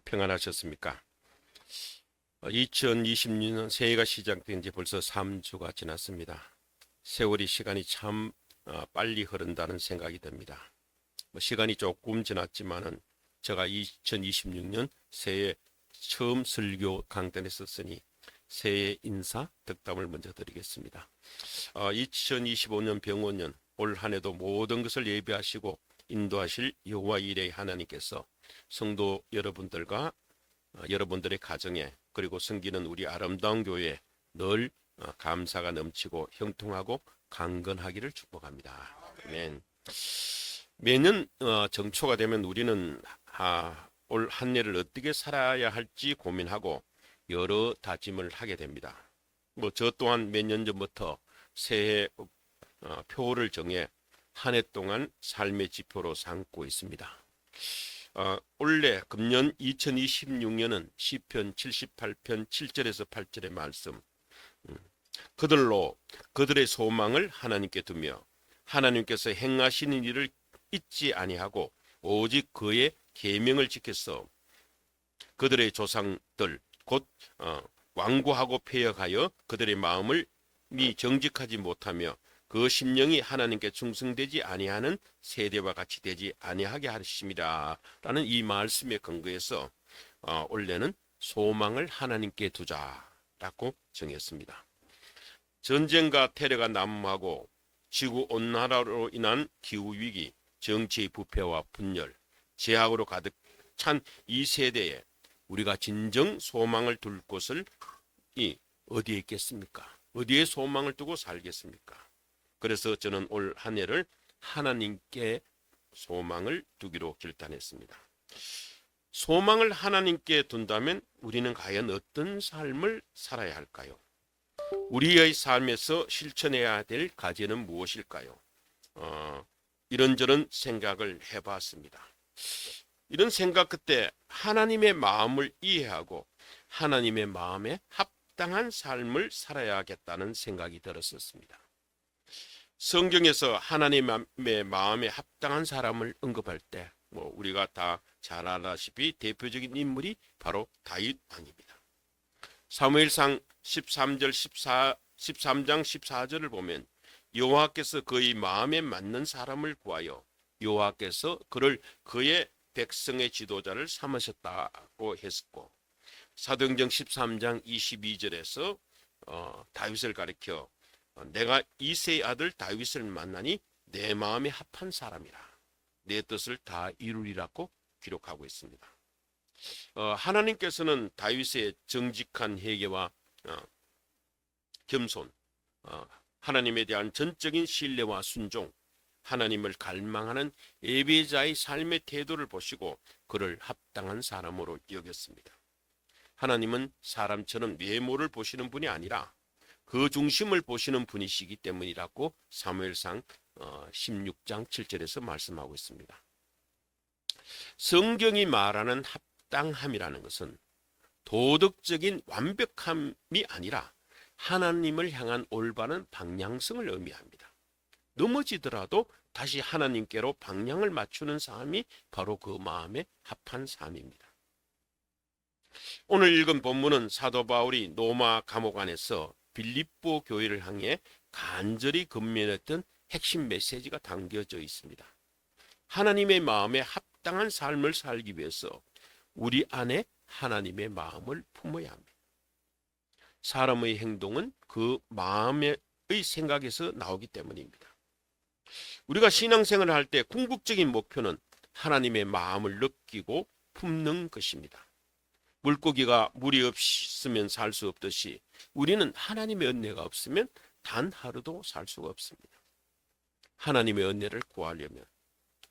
평안하셨습니까? 2026년 새해가 시작된 지 벌써 3주가 지났습니다. 세월이 시간이 참 빨리 흐른다는 생각이 듭니다. 시간이 조금 지났지만은 제가 2026년 새해 처음 설교 강단에 썼으니 새해 인사 덕담을 먼저 드리겠습니다. 2025년 병원년 올 한 해도 모든 것을 예비하시고 인도하실 여호와 이레의 하나님께서 성도 여러분들과 여러분들의 가정에 그리고 섬기는 우리 아름다운 교회에 늘 감사가 넘치고 형통하고 강건하기를 축복합니다. 아멘. 매년 정초가 되면 우리는 올 한 해를 어떻게 살아야 할지 고민하고 여러 다짐을 하게 됩니다. 저 또한 몇 년 전부터 새해 표를 정해 한 해 동안 삶의 지표로 삼고 있습니다. 올해 금년 2026년은 시편 78편 7절에서 8절의 말씀, 그들로 그들의 소망을 하나님께 두며 하나님께서 행하시는 일을 잊지 아니하고 오직 그의 계명을 지켜서 그들의 조상들 곧 완고하고 패역하여 그들의 마음을 정직하지 못하며 그 심령이 하나님께 충성되지 아니하는 세대와 같이 되지 아니하게 하심이라 라는 이 말씀에 근거해서 올해는 소망을 하나님께 두자라고 정했습니다. 전쟁과 테러가 난무하고 지구온난화로 인한 기후위기, 정치의 부패와 분열, 제약으로 가득 찬 이 세대에 우리가 진정 소망을 둘 곳을 어디에 있겠습니까? 어디에 소망을 두고 살겠습니까? 그래서 저는 올 한 해를 하나님께 소망을 두기로 결단했습니다. 소망을 하나님께 둔다면 우리는 과연 어떤 삶을 살아야 할까요? 우리의 삶에서 실천해야 될 과제는 무엇일까요? 이런저런 생각을 해봤습니다. 이런 생각 끝에 하나님의 마음을 이해하고 하나님의 마음에 합당한 삶을 살아야겠다는 생각이 들었었습니다. 성경에서 하나님의 마음에 합당한 사람을 언급할 때 우리가 다 잘 알다시피 대표적인 인물이 바로 다윗 왕입니다. 사무엘상 13장 14절을 보면 여호와께서 그의 마음에 맞는 사람을 구하여 여호와께서 그를 그의 백성의 지도자를 삼으셨다고 했고, 사도행전 13장 22절에서 다윗을 가리켜 내가 이새의 아들 다윗을 만나니 내 마음에 합한 사람이라 내 뜻을 다 이루리라고 기록하고 있습니다. 하나님께서는 다윗의 정직한 회개와 겸손, 하나님에 대한 전적인 신뢰와 순종, 하나님을 갈망하는 예배자의 삶의 태도를 보시고 그를 합당한 사람으로 여겼습니다. 하나님은 사람처럼 외모를 보시는 분이 아니라 그 중심을 보시는 분이시기 때문이라고 사무엘상 16장 7절에서 말씀하고 있습니다. 성경이 말하는 합당함이라는 것은 도덕적인 완벽함이 아니라 하나님을 향한 올바른 방향성을 의미합니다. 넘어지더라도 다시 하나님께로 방향을 맞추는 삶이 바로 그 마음에 합한 삶입니다. 오늘 읽은 본문은 사도 바울이 로마 감옥 안에서 빌립보 교회를 향해 간절히 권면했던 핵심 메시지가 담겨져 있습니다. 하나님의 마음에 합당한 삶을 살기 위해서 우리 안에 하나님의 마음을 품어야 합니다. 사람의 행동은 그 마음의 생각에서 나오기 때문입니다. 우리가 신앙생활을 할 때 궁극적인 목표는 하나님의 마음을 느끼고 품는 것입니다. 물고기가 물이 없으면 살 수 없듯이 우리는 하나님의 은혜가 없으면 단 하루도 살 수가 없습니다. 하나님의 은혜를 구하려면,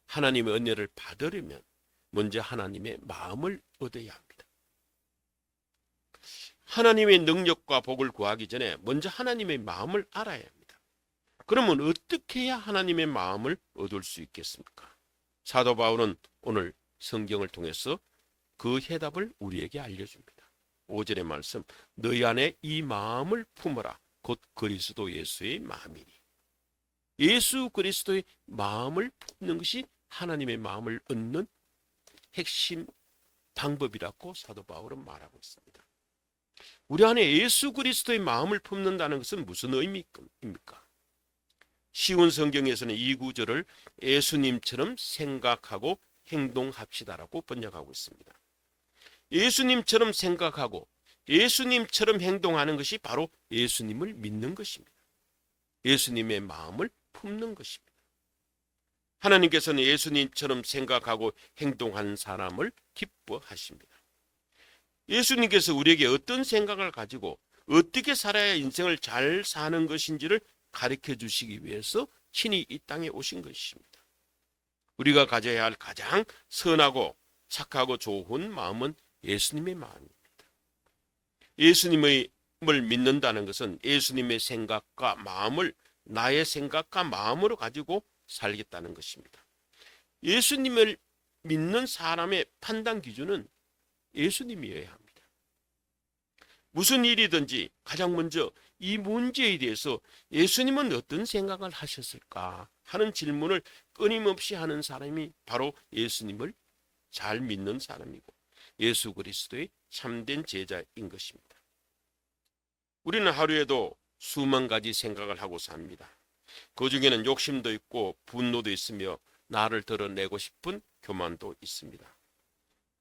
하나님의 은혜를 받으려면 먼저 하나님의 마음을 얻어야 합니다. 하나님의 능력과 복을 구하기 전에 먼저 하나님의 마음을 알아야 합니다. 그러면 어떻게 해야 하나님의 마음을 얻을 수 있겠습니까? 사도 바울은 오늘 성경을 통해서 그 해답을 우리에게 알려줍니다. 5절의 말씀, 너희 안에 이 마음을 품어라. 곧 그리스도 예수의 마음이니. 예수 그리스도의 마음을 품는 것이 하나님의 마음을 얻는 핵심 방법이라고 사도 바울은 말하고 있습니다. 우리 안에 예수 그리스도의 마음을 품는다는 것은 무슨 의미입니까? 쉬운 성경에서는 이 구절을 예수님처럼 생각하고 행동합시다라고 번역하고 있습니다. 예수님처럼 생각하고 예수님처럼 행동하는 것이 바로 예수님을 믿는 것입니다. 예수님의 마음을 품는 것입니다. 하나님께서는 예수님처럼 생각하고 행동하는 사람을 기뻐하십니다. 예수님께서 우리에게 어떤 생각을 가지고 어떻게 살아야 인생을 잘 사는 것인지를 가르쳐 주시기 위해서 친히 이 땅에 오신 것입니다. 우리가 가져야 할 가장 선하고 착하고 좋은 마음은 예수님의 마음입니다. 예수님을 믿는다는 것은 예수님의 생각과 마음을 나의 생각과 마음으로 가지고 살겠다는 것입니다. 예수님을 믿는 사람의 판단 기준은 예수님이어야 합니다. 무슨 일이든지 가장 먼저 이 문제에 대해서 예수님은 어떤 생각을 하셨을까 하는 질문을 끊임없이 하는 사람이 바로 예수님을 잘 믿는 사람이고 예수 그리스도의 참된 제자인 것입니다. 우리는 하루에도 수만 가지 생각을 하고 삽니다. 그 중에는 욕심도 있고 분노도 있으며 나를 드러내고 싶은 교만도 있습니다.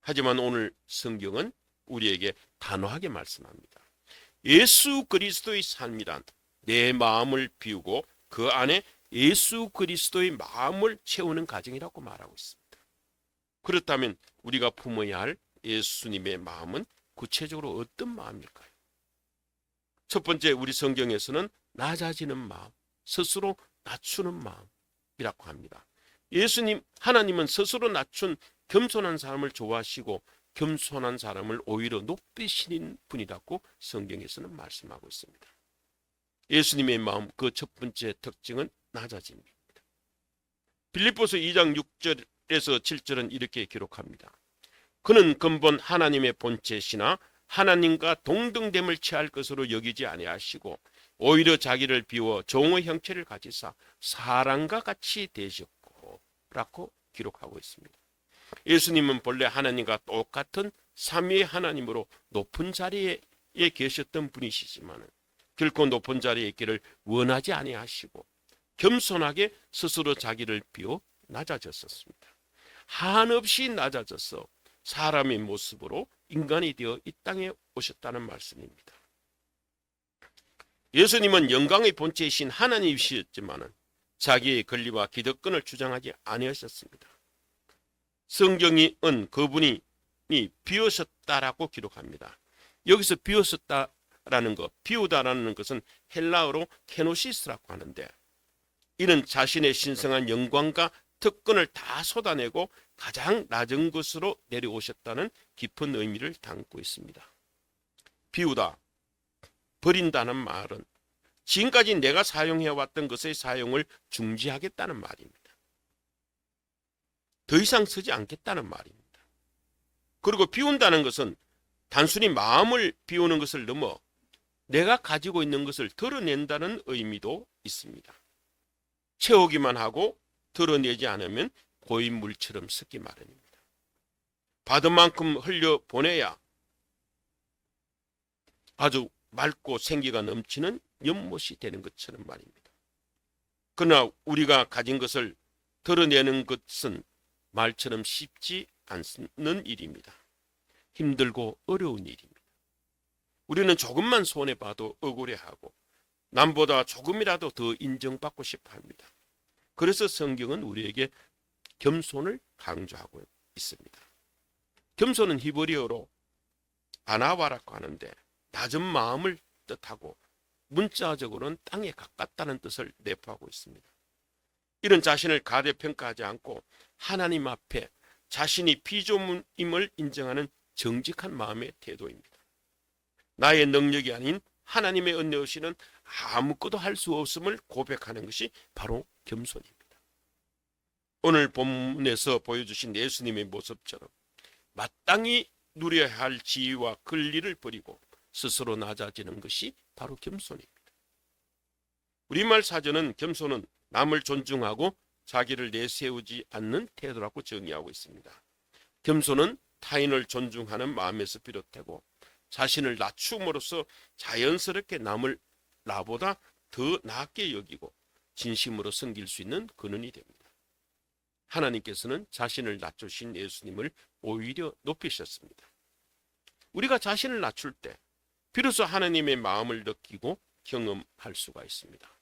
하지만 오늘 성경은 우리에게 단호하게 말씀합니다. 예수 그리스도의 삶이란 내 마음을 비우고 그 안에 예수 그리스도의 마음을 채우는 과정이라고 말하고 있습니다. 그렇다면 우리가 품어야 할 예수님의 마음은 구체적으로 어떤 마음일까요? 첫 번째, 우리 성경에서는 낮아지는 마음, 스스로 낮추는 마음이라고 합니다. 하나님은 스스로 낮춘 겸손한 사람을 좋아하시고 겸손한 사람을 오히려 높이시는 분이라고 성경에서는 말씀하고 있습니다. 예수님의 마음, 그 첫 번째 특징은 낮아짐입니다. 빌립보서 2장 6절에서 7절은 이렇게 기록합니다. 그는 근본 하나님의 본체시나 하나님과 동등됨을 취할 것으로 여기지 아니하시고 오히려 자기를 비워 종의 형체를 가지사 사람과 같이 되셨고 라고 기록하고 있습니다. 예수님은 본래 하나님과 똑같은 삼위의 하나님으로 높은 자리에 계셨던 분이시지만 결코 높은 자리에 있기를 원하지 아니하시고 겸손하게 스스로 자기를 비워 낮아졌었습니다. 한없이 낮아져서 사람의 모습으로 인간이 되어 이 땅에 오셨다는 말씀입니다. 예수님은 영광의 본체이신 하나님이셨지만 자기의 권리와 기득권을 주장하지 아니하셨습니다. 성경은 그분이 비우셨다라고 기록합니다. 여기서 비우셨다라는 것, 비우다라는 것은 헬라어로 케노시스라고 하는데 이는 자신의 신성한 영광과 특권을 다 쏟아내고 가장 낮은 곳으로 내려오셨다는 깊은 의미를 담고 있습니다. 비우다, 버린다는 말은 지금까지 내가 사용해왔던 것의 사용을 중지하겠다는 말입니다. 더 이상 쓰지 않겠다는 말입니다. 그리고 비운다는 것은 단순히 마음을 비우는 것을 넘어 내가 가지고 있는 것을 드러낸다는 의미도 있습니다. 채우기만 하고 드러내지 않으면 고인물처럼 섞기 마련입니다. 받은 만큼 흘려보내야 아주 맑고 생기가 넘치는 연못이 되는 것처럼 말입니다. 그러나 우리가 가진 것을 드러내는 것은 말처럼 쉽지 않는 일입니다. 힘들고 어려운 일입니다. 우리는 조금만 손해봐도 억울해하고 남보다 조금이라도 더 인정받고 싶어 합니다. 그래서 성경은 우리에게 겸손을 강조하고 있습니다. 겸손은 히브리어로 아나와라고 하는데 낮은 마음을 뜻하고 문자적으로는 땅에 가깝다는 뜻을 내포하고 있습니다. 이런 자신을 가대평가하지 않고 하나님 앞에 자신이 피조물임을 인정하는 정직한 마음의 태도입니다. 나의 능력이 아닌 하나님의 은혜 없이는 아무것도 할 수 없음을 고백하는 것이 바로 겸손입니다. 오늘 본문에서 보여주신 예수님의 모습처럼 마땅히 누려야 할 지위와 권리를 버리고 스스로 낮아지는 것이 바로 겸손입니다. 우리말 사전은 겸손은 남을 존중하고 자기를 내세우지 않는 태도라고 정의하고 있습니다. 겸손은 타인을 존중하는 마음에서 비롯되고 자신을 낮춤으로써 자연스럽게 남을 나보다 더 낫게 여기고 진심으로 섬길 수 있는 근원이 됩니다. 하나님께서는 자신을 낮추신 예수님을 오히려 높이셨습니다. 우리가 자신을 낮출 때 비로소 하나님의 마음을 느끼고 경험할 수가 있습니다.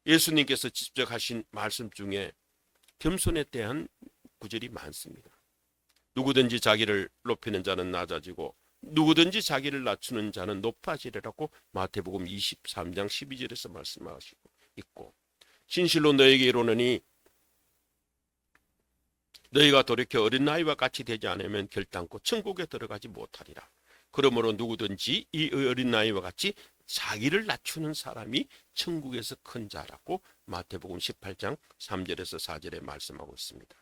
예수님께서 직접 하신 말씀 중에 겸손에 대한 구절이 많습니다. 누구든지 자기를 높이는 자는 낮아지고 누구든지 자기를 낮추는 자는 높아지리라고 마태복음 23장 12절에서 말씀하시고 있고, 진실로 너에게 이르노니 너희가 돌이켜 어린 나이와 같이 되지 않으면 결단코 천국에 들어가지 못하리라. 그러므로 누구든지 이 어린 나이와 같이 자기를 낮추는 사람이 천국에서 큰 자라고 마태복음 18장 3절에서 4절에 말씀하고 있습니다.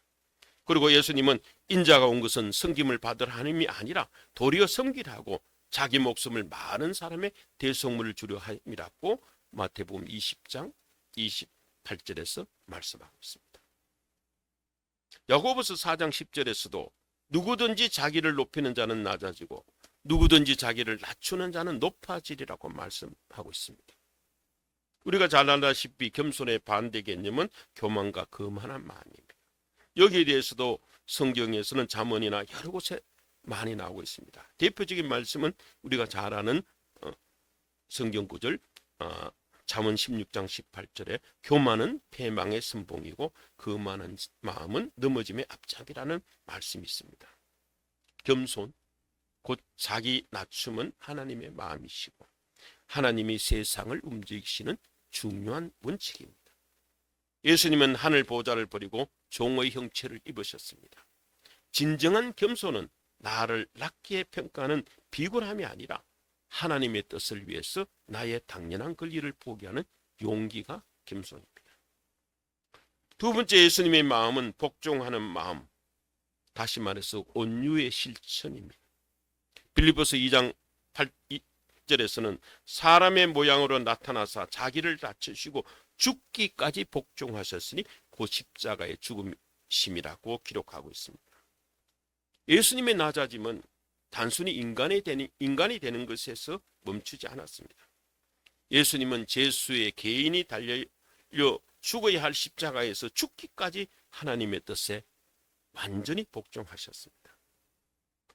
그리고 예수님은 인자가 온 것은 섬김을 받을 하나님이 아니라 도리어 섬기라 하고 자기 목숨을 많은 사람의 대속물을 주려 함이라고 마태복음 20장 28절에서 말씀하고 있습니다. 야고보서 4장 10절에서도 누구든지 자기를 높이는 자는 낮아지고 누구든지 자기를 낮추는 자는 높아지리라고 말씀하고 있습니다. 우리가 잘 알다시피 겸손의 반대 개념은 교만과 거만한 마음입니다. 여기에 대해서도 성경에서는 잠언이나 여러 곳에 많이 나오고 있습니다. 대표적인 말씀은 우리가 잘 아는 성경 구절 잠언 16장 18절에 교만은 패망의 선봉이고 거만한 마음은 넘어짐의 앞잡이라는 말씀이 있습니다. 겸손 곧 자기 낮춤은 하나님의 마음이시고 하나님이 세상을 움직이시는 중요한 원칙입니다. 예수님은 하늘 보좌를 버리고 종의 형체를 입으셨습니다. 진정한 겸손은 나를 낮게 평가하는 비굴함이 아니라 하나님의 뜻을 위해서 나의 당연한 권리를 포기하는 용기가 겸손입니다. 두 번째, 예수님의 마음은 복종하는 마음, 다시 말해서 온유의 실천입니다. 빌립보서 2장 8절에서는 사람의 모양으로 나타나사 자기를 낮추시고 죽기까지 복종하셨으니 그 십자가의 죽음심이라고 기록하고 있습니다. 예수님의 낮아짐은 단순히 인간이 되는 것에서 멈추지 않았습니다. 예수님은 제수의 개인이 달려 죽어야 할 십자가에서 죽기까지 하나님의 뜻에 완전히 복종하셨습니다.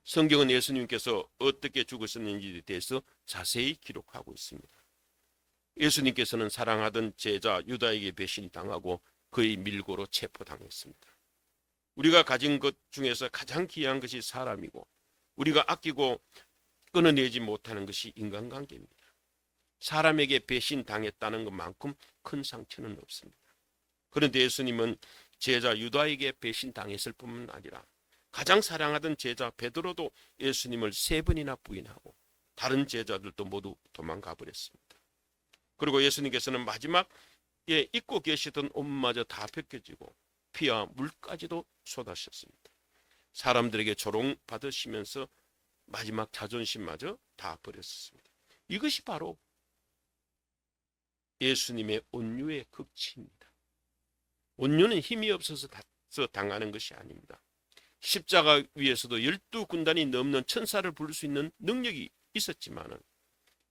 성경은 예수님께서 어떻게 죽으셨는지에 대해서 자세히 기록하고 있습니다. 예수님께서는 사랑하던 제자 유다에게 배신당하고 그의 밀고로 체포당했습니다. 우리가 가진 것 중에서 가장 귀한 것이 사람이고 우리가 아끼고 끊어내지 못하는 것이 인간관계입니다. 사람에게 배신당했다는 것만큼 큰 상처는 없습니다. 그런데 예수님은 제자 유다에게 배신당했을 뿐만 아니라 가장 사랑하던 제자 베드로도 예수님을 3번이나 부인하고 다른 제자들도 모두 도망가 버렸습니다. 그리고 예수님께서는 마지막에 입고 계시던 옷마저 다 벗겨지고 피와 물까지도 쏟아셨습니다. 사람들에게 조롱받으시면서 마지막 자존심마저 다 버렸습니다. 이것이 바로 예수님의 온유의 극치입니다. 온유는 힘이 없어서 당하는 것이 아닙니다. 십자가 위에서도 12군단이 넘는 천사를 부를 수 있는 능력이 있었지만은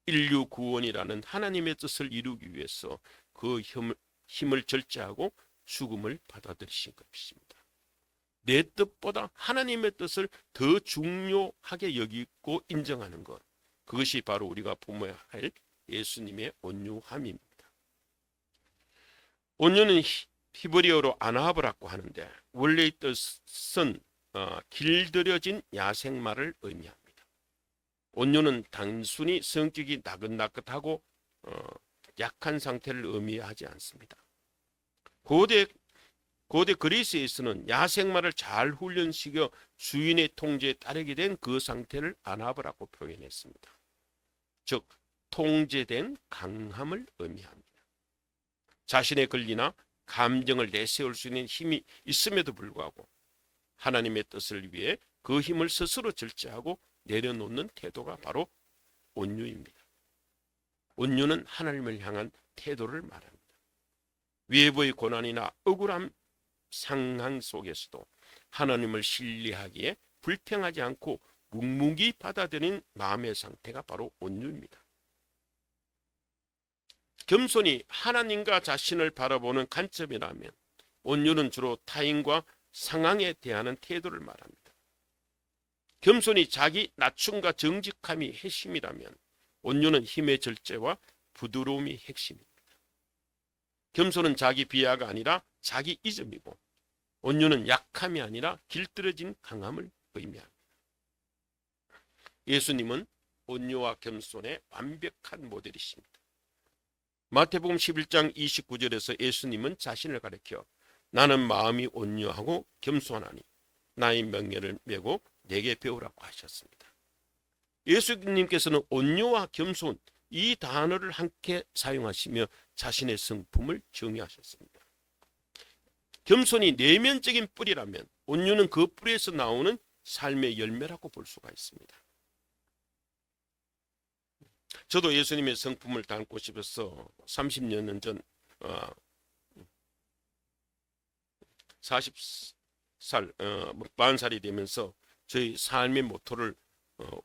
인류 구원이라는 하나님의 뜻을 이루기 위해서 그 힘을 절제하고 죽음을 받아들이신 것입니다. 내 뜻보다 하나님의 뜻을 더 중요하게 여기고 인정하는 것, 그것이 바로 우리가 품어야 할 예수님의 온유함입니다. 온유는 히브리어로 아나브라고 하는데 원래의 뜻은 길들여진 야생마를 의미합니다. 온유는 단순히 성격이 나긋나긋하고 약한 상태를 의미하지 않습니다. 고대 그리스에서는 야생마를 잘 훈련시켜 주인의 통제에 따르게 된 그 상태를 아나브라고 표현했습니다. 즉 통제된 강함을 의미합니다. 자신의 권리나 감정을 내세울 수 있는 힘이 있음에도 불구하고 하나님의 뜻을 위해 그 힘을 스스로 절제하고 내려놓는 태도가 바로 온유입니다. 온유는 하나님을 향한 태도를 말합니다. 외부의 고난이나 억울한 상황 속에서도 하나님을 신뢰하기에 불평하지 않고 묵묵히 받아들이는 마음의 상태가 바로 온유입니다. 겸손이 하나님과 자신을 바라보는 관점이라면 온유는 주로 타인과 상황에 대하는 태도를 말합니다. 겸손이 자기 낮춤과 정직함이 핵심이라면 온유는 힘의 절제와 부드러움이 핵심입니다. 겸손은 자기 비하가 아니라 자기 이점이고 온유는 약함이 아니라 길들여진 강함을 의미합니다. 예수님은 온유와 겸손의 완벽한 모델이십니다. 마태복음 11장 29절에서 예수님은 자신을 가리켜 나는 마음이 온유하고 겸손하니 나의 명예를 메고 내게 배우라고 하셨습니다. 예수님께서는 온유와 겸손 이 단어를 함께 사용하시며 자신의 성품을 정의하셨습니다. 겸손이 내면적인 뿌리라면 온유는 그 뿌리에서 나오는 삶의 열매라고 볼 수가 있습니다. 저도 예수님의 성품을 닮고 싶어서 30년 전 40살 40살이 되면서 저희 삶의 모토를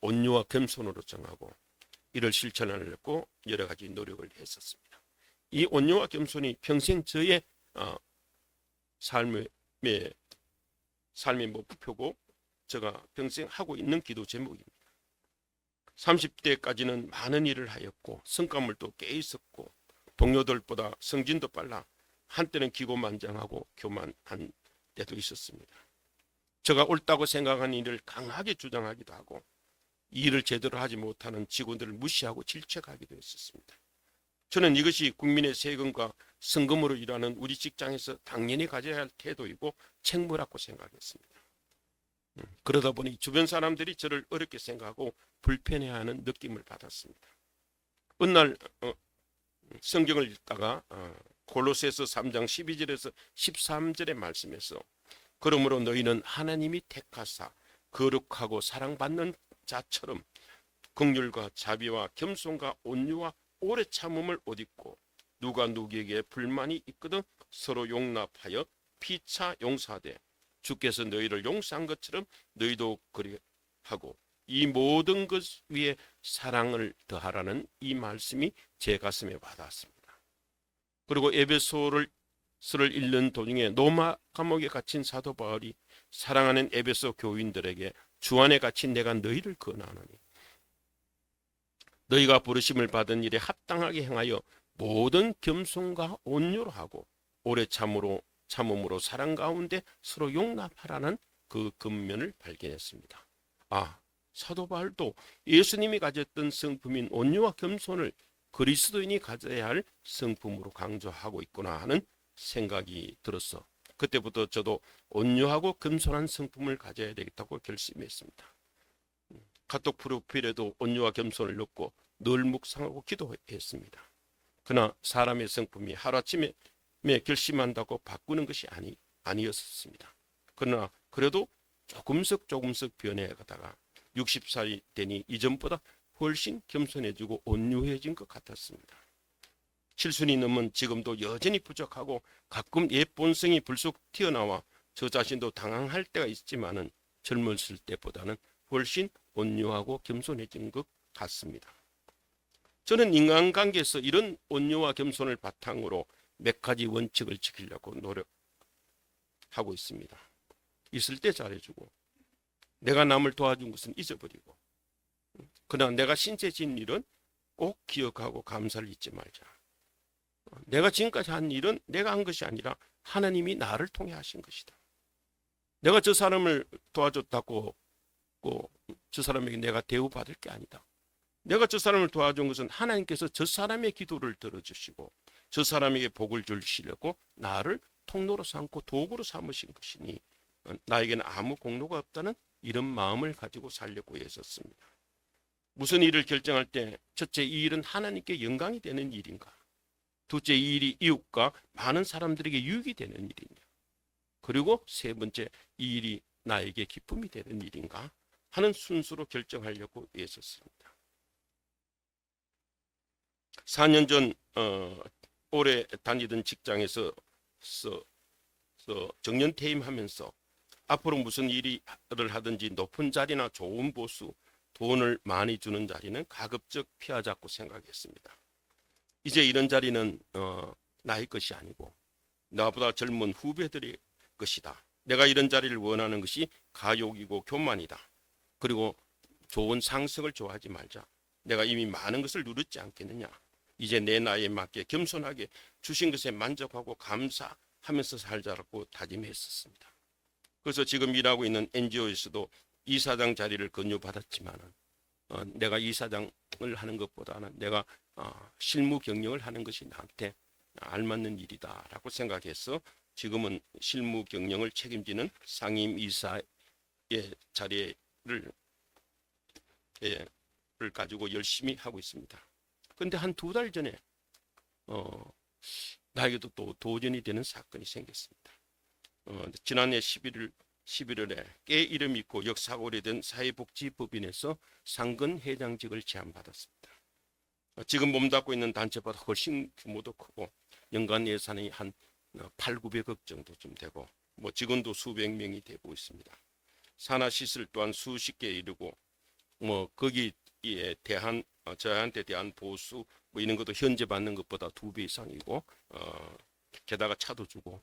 온유와 겸손으로 정하고 이를 실천하려고 여러 가지 노력을 했었습니다. 이 온유와 겸손이 평생 저의 삶의 목표고 제가 평생 하고 있는 기도 제목입니다. 30대까지는 많은 일을 하였고 성과물도 꽤 있었고 동료들보다 성진도 빨라 한때는 기고만장하고 교만한 때도 있었습니다. 제가 옳다고 생각한 일을 강하게 주장하기도 하고 이 일을 제대로 하지 못하는 직원들을 무시하고 질책하기도 했었습니다. 저는 이것이 국민의 세금과 성금으로 일하는 우리 직장에서 당연히 가져야 할 태도이고 책무라고 생각했습니다. 그러다 보니 주변 사람들이 저를 어렵게 생각하고 불편해하는 느낌을 받았습니다. 어느 날 성경을 읽다가 골로새서 3장 12절에서 13절의 말씀에서 그러므로 너희는 하나님이 택하사 거룩하고 사랑받는 자처럼 긍휼과 자비와 겸손과 온유와 오래 참음을 옷 입고 누가 누구에게 불만이 있거든 서로 용납하여 피차 용서하되 주께서 너희를 용서한 것처럼 너희도 그리하고 이 모든 것 위에 사랑을 더하라는 이 말씀이 제 가슴에 와닿았습니다. 그리고 에베소를 읽는 도중에 로마 감옥에 갇힌 사도 바울이 사랑하는 에베소 교인들에게 주 안에 갇힌 내가 너희를 권하노니 너희가 부르심을 받은 일에 합당하게 행하여 모든 겸손과 온유로 하고 오래 참음으로 사랑 가운데 서로 용납하라는 그 근면을 발견했습니다. 사도 바울도 예수님이 가졌던 성품인 온유와 겸손을 그리스도인이 가져야 할 성품으로 강조하고 있구나 하는 생각이 들어서 그때부터 저도 온유하고 겸손한 성품을 가져야 되겠다고 결심했습니다. 카톡 프로필에도 온유와 겸손을 넣고 늘 묵상하고 기도했습니다. 그러나 사람의 성품이 하루아침에 결심한다고 바꾸는 것이 아니었습니다. 그러나 그래도 조금씩 변해가다가 60살이 되니 이전보다 훨씬 겸손해지고 온유해진 것 같았습니다. 70이 넘은 지금도 여전히 부족하고 가끔 옛 본성이 불쑥 튀어나와 저 자신도 당황할 때가 있지만은 젊었을 때보다는 훨씬 온유하고 겸손해진 것 같습니다. 저는 인간관계에서 이런 온유와 겸손을 바탕으로 몇 가지 원칙을 지키려고 노력하고 있습니다. 있을 때 잘해주고 내가 남을 도와준 것은 잊어버리고 그러나 내가 신체 진 일은 꼭 기억하고 감사를 잊지 말자. 내가 지금까지 한 일은 내가 한 것이 아니라 하나님이 나를 통해 하신 것이다. 내가 저 사람을 도와줬다고 저 사람에게 내가 대우받을 게 아니다. 내가 저 사람을 도와준 것은 하나님께서 저 사람의 기도를 들어주시고 저 사람에게 복을 주시려고 나를 통로로 삼고 도구로 삼으신 것이니 나에게는 아무 공로가 없다는 이런 마음을 가지고 살려고 했었습니다. 무슨 일을 결정할 때 첫째 이 일은 하나님께 영광이 되는 일인가? 둘째 이 일이 이웃과 많은 사람들에게 유익이 되는 일이냐? 그리고 세 번째 이 일이 나에게 기쁨이 되는 일인가? 하는 순서로 결정하려고 했었습니다. 4년 전 오래 다니던 직장에서 정년 퇴임하면서 앞으로 무슨 일을 하든지 높은 자리나 좋은 보수, 돈을 많이 주는 자리는 가급적 피하자고 생각했습니다. 이제 이런 자리는 나의 것이 아니고 나보다 젊은 후배들의 것이다. 내가 이런 자리를 원하는 것이 가욕이고 교만이다. 그리고 좋은 상승을 좋아하지 말자. 내가 이미 많은 것을 누렸지 않겠느냐. 이제 내 나이에 맞게 겸손하게 주신 것에 만족하고 감사하면서 살자라고 다짐했었습니다. 그래서 지금 일하고 있는 NGO에서도 이사장 자리를 권유받았지만은 내가 이사장을 하는 것보다는 내가 실무 경영을 하는 것이 나한테 알맞는 일이다라고 생각해서 지금은 실무 경영을 책임지는 상임 이사의 자리를 가지고 열심히 하고 있습니다. 그런데 한 2달 전에 나에게도 또 도전이 되는 사건이 생겼습니다. 지난해 11월에 꽤 이름 있고 역사가 오래된 사회복지법인에서 상근 회장직을 제안받았습니다. 지금 몸담고 있는 단체보다 훨씬 규모도 크고 연간 예산이 한 8,900억 정도쯤 되고 직원도 수백 명이 되고 있습니다. 산하시설 또한 수십 개 이르고 거기에 대한 저한테 대한 보수 이런 것도 현재 받는 것보다 2배 이상이고 게다가 차도 주고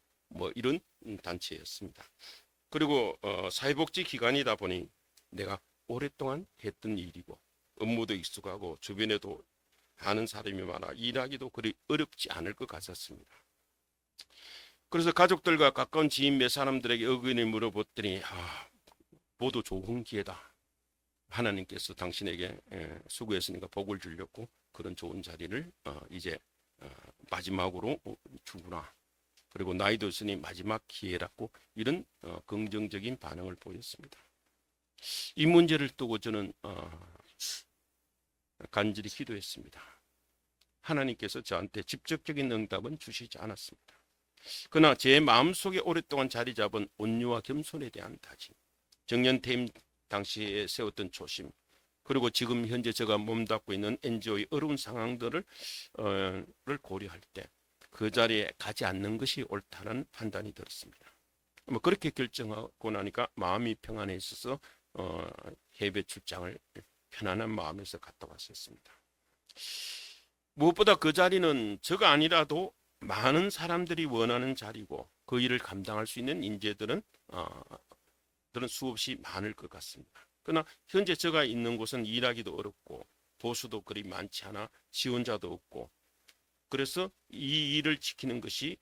이런 단체였습니다. 그리고 사회복지 기관이다 보니 내가 오랫동안 했던 일이고 업무도 익숙하고 주변에도 아는 사람이 많아 일하기도 그리 어렵지 않을 것 같았습니다. 그래서 가족들과 가까운 지인 몇 사람들에게 의견을 물어봤더니 모두 좋은 기회다. 하나님께서 당신에게 수고했으니까 복을 주려고 그런 좋은 자리를 이제 마지막으로 주구나. 그리고 나이도 있으니 마지막 기회라고 이런 긍정적인 반응을 보였습니다. 이 문제를 두고 저는 간절히 기도했습니다. 하나님께서 저한테 직접적인 응답은 주시지 않았습니다. 그러나 제 마음속에 오랫동안 자리 잡은 온유와 겸손에 대한 다짐, 정년퇴임 당시에 세웠던 초심, 그리고 지금 현재 제가 몸담고 있는 NGO의 어려운 상황들을 고려할 때 그 자리에 가지 않는 것이 옳다는 판단이 들었습니다. 그렇게 결정하고 나니까 마음이 평안해져서 해외 출장을 편안한 마음에서 갔다 왔었습니다. 무엇보다 그 자리는 저가 아니라도 많은 사람들이 원하는 자리고 그 일을 감당할 수 있는 인재들은 수없이 많을 것 같습니다. 그러나 현재 제가 있는 곳은 일하기도 어렵고 보수도 그리 많지 않아 지원자도 없고 그래서 이 일을 지키는 것이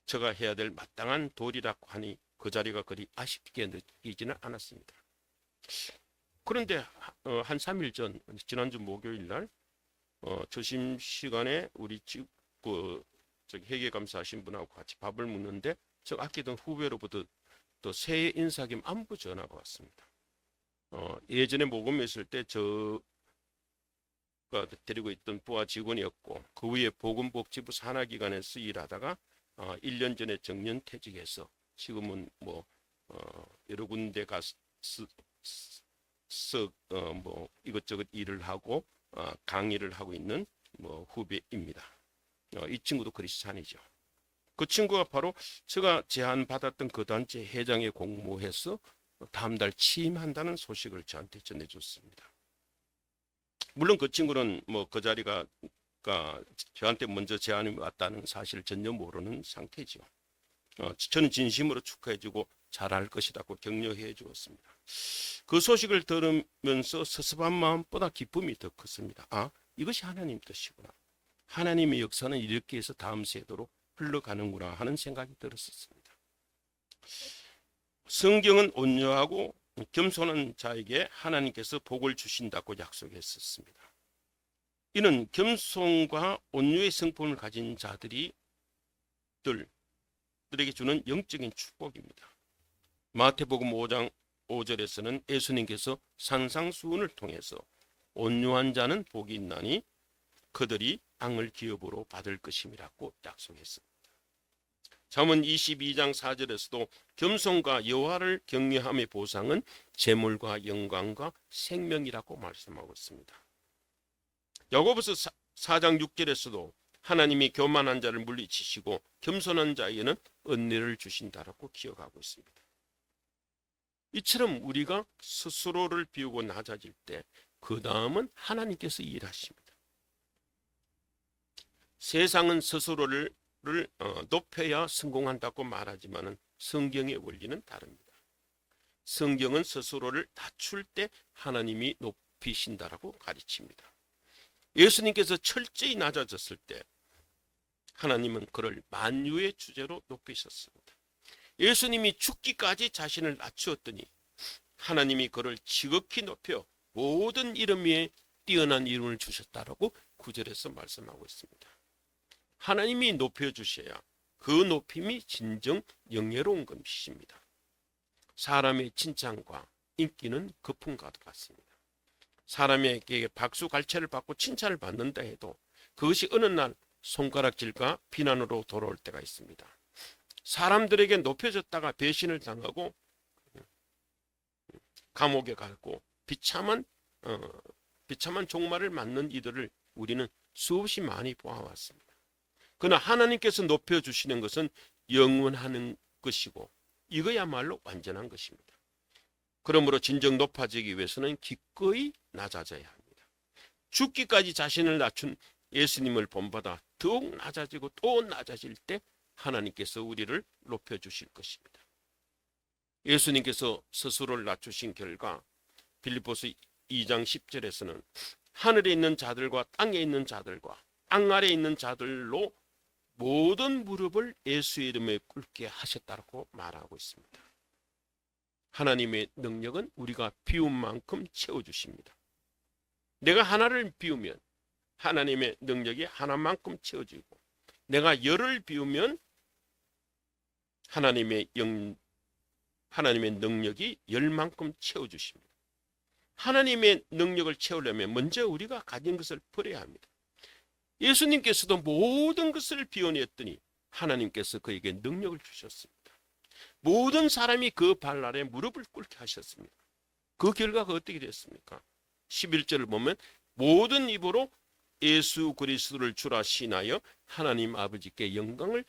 제가 해야 될 마땅한 도리라고 하니 그 자리가 그리 아쉽게 느끼지는 않았습니다. 그런데 한 3일 전 지난주 목요일 날 점심시간에 우리 집 회계감사하신 분하고 같이 밥을 먹는데 저 아끼던 후배로부터 또 새해 인사 겸 안부 전화가 왔습니다. 예전에 모금했을 때 저가 데리고 있던 부하 직원이었고 그 위에 보건복지부 산하기관에서 일하다가 1년 전에 정년퇴직해서 지금은 여러 군데 가서 이것저것 일을 하고 강의를 하고 있는 후배입니다. 이 친구도 크리스찬이죠. 그 친구가 바로 제가 제안받았던 그 단체 회장에 공모해서 다음 달 취임한다는 소식을 저한테 전해줬습니다. 물론 그 친구는 그 자리가 저한테 먼저 제안이 왔다는 사실을 전혀 모르는 상태죠. 저는 진심으로 축하해주고 잘할 것이라고 격려해 주었습니다. 그 소식을 들으면서 섭섭한 마음보다 기쁨이 더 컸습니다. 이것이 하나님 뜻이구나. 하나님의 역사는 이렇게 해서 다음 세대로 흘러가는구나 하는 생각이 들었습니다. 성경은 온유하고 겸손한 자에게 하나님께서 복을 주신다고 약속했었습니다. 이는 겸손과 온유의 성품을 가진 자들에게 주는 영적인 축복입니다. 마태복음 5장 5절에서는 예수님께서 산상수훈을 통해서 온유한 자는 복이 있나니 그들이 땅을 기업으로 받을 것임이라고 약속했습니다. 잠언 22장 4절에서도 겸손과 여호와를 경외함의 보상은 재물과 영광과 생명이라고 말씀하고 있습니다. 야고보서 4장 6절에서도 하나님이 교만한 자를 물리치시고 겸손한 자에게는 은혜를 주신다라고 기억하고 있습니다. 이처럼 우리가 스스로를 비우고 낮아질 때 그 다음은 하나님께서 일하십니다. 세상은 스스로를 높여야 성공한다고 말하지만 성경의 원리는 다릅니다. 성경은 스스로를 낮출 때 하나님이 높이신다라고 가르칩니다. 예수님께서 철저히 낮아졌을 때 하나님은 그를 만유의 주제로 높이셨습니다. 예수님이 죽기까지 자신을 낮추었더니 하나님이 그를 지극히 높여 모든 이름 위에 뛰어난 이름을 주셨다라고 9절에서 말씀하고 있습니다. 하나님이 높여주셔야 그 높임이 진정 영예로운 것입니다. 사람의 칭찬과 인기는 거품과 같습니다. 사람에게 박수 갈채를 받고 칭찬을 받는다 해도 그것이 어느 날 손가락질과 비난으로 돌아올 때가 있습니다. 사람들에게 높여졌다가 배신을 당하고 감옥에 가고 비참한 종말을 맞는 이들을 우리는 수없이 많이 보아왔습니다. 그러나 하나님께서 높여주시는 것은 영원하는 것이고 이거야말로 완전한 것입니다. 그러므로 진정 높아지기 위해서는 기꺼이 낮아져야 합니다. 죽기까지 자신을 낮춘 예수님을 본받아 더욱 낮아지고 또 낮아질 때 하나님께서 우리를 높여주실 것입니다. 예수님께서 스스로를 낮추신 결과 빌립보서 2장 10절에서는 하늘에 있는 자들과 땅에 있는 자들과 땅 아래에 있는 자들로 모든 무릎을 예수의 이름에 꿇게 하셨다고 말하고 있습니다. 하나님의 능력은 우리가 비운 만큼 채워주십니다. 내가 하나를 비우면 하나님의 능력이 하나만큼 채워지고 내가 열을 비우면 하나님의 능력이 열만큼 채워주십니다. 하나님의 능력을 채우려면 먼저 우리가 가진 것을 버려야 합니다. 예수님께서도 모든 것을 비워냈더니 하나님께서 그에게 능력을 주셨습니다. 모든 사람이 그 발 아래 무릎을 꿇게 하셨습니다. 그 결과가 어떻게 됐습니까? 11절을 보면 모든 입으로 예수 그리스도를 주라 신하여 하나님 아버지께 영광을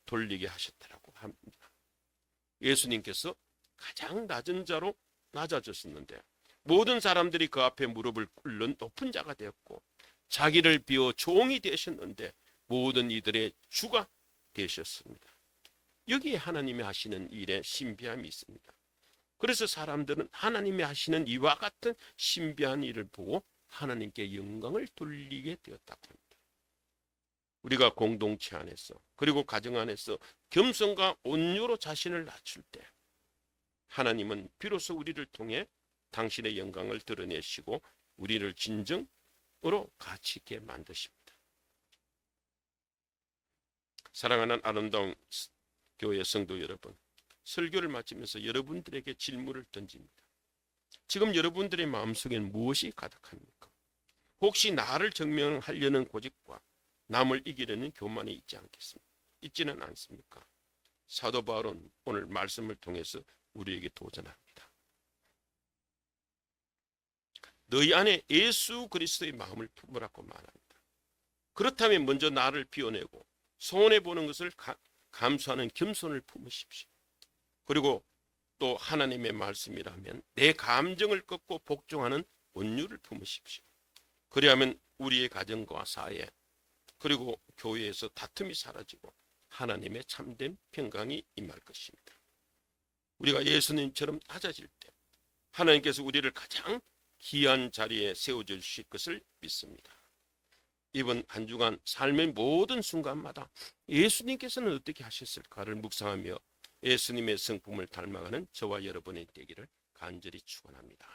돌리게 하셨다라고 합니다. 예수님께서 가장 낮은 자로 낮아졌었는데 모든 사람들이 그 앞에 무릎을 꿇는 높은 자가 되었고 자기를 비워 종이 되셨는데 모든 이들의 주가 되셨습니다. 여기에 하나님이 하시는 일에 신비함이 있습니다. 그래서 사람들은 하나님이 하시는 이와 같은 신비한 일을 보고 하나님께 영광을 돌리게 되었다고 합니다. 우리가 공동체 안에서 그리고 가정 안에서 겸손과 온유로 자신을 낮출 때 하나님은 비로소 우리를 통해 당신의 영광을 드러내시고 우리를 진정으로 가치 있게 만드십니다. 사랑하는 아름다운 교회 성도 여러분, 설교를 마치면서 여러분들에게 질문을 던집니다. 지금 여러분들의 마음속에는 무엇이 가득합니까? 혹시 나를 증명하려는 고집과 남을 이기려는 교만이 있지는 않습니까? 사도 바울은 오늘 말씀을 통해서 우리에게 도전합니다. 너희 안에 예수 그리스도의 마음을 품으라고 말합니다. 그렇다면 먼저 나를 비워내고 손해보는 것을 감수하는 겸손을 품으십시오. 그리고 또 하나님의 말씀이라면 내 감정을 꺾고 복종하는 온유를 품으십시오. 그리하면 우리의 가정과 사회 그리고 교회에서 다툼이 사라지고 하나님의 참된 평강이 임할 것입니다. 우리가 예수님처럼 낮아질 때 하나님께서 우리를 가장 귀한 자리에 세워주실 것을 믿습니다. 이번 한 주간 삶의 모든 순간마다 예수님께서는 어떻게 하셨을까를 묵상하며 예수님의 성품을 닮아가는 저와 여러분이 되기를 간절히 축원합니다.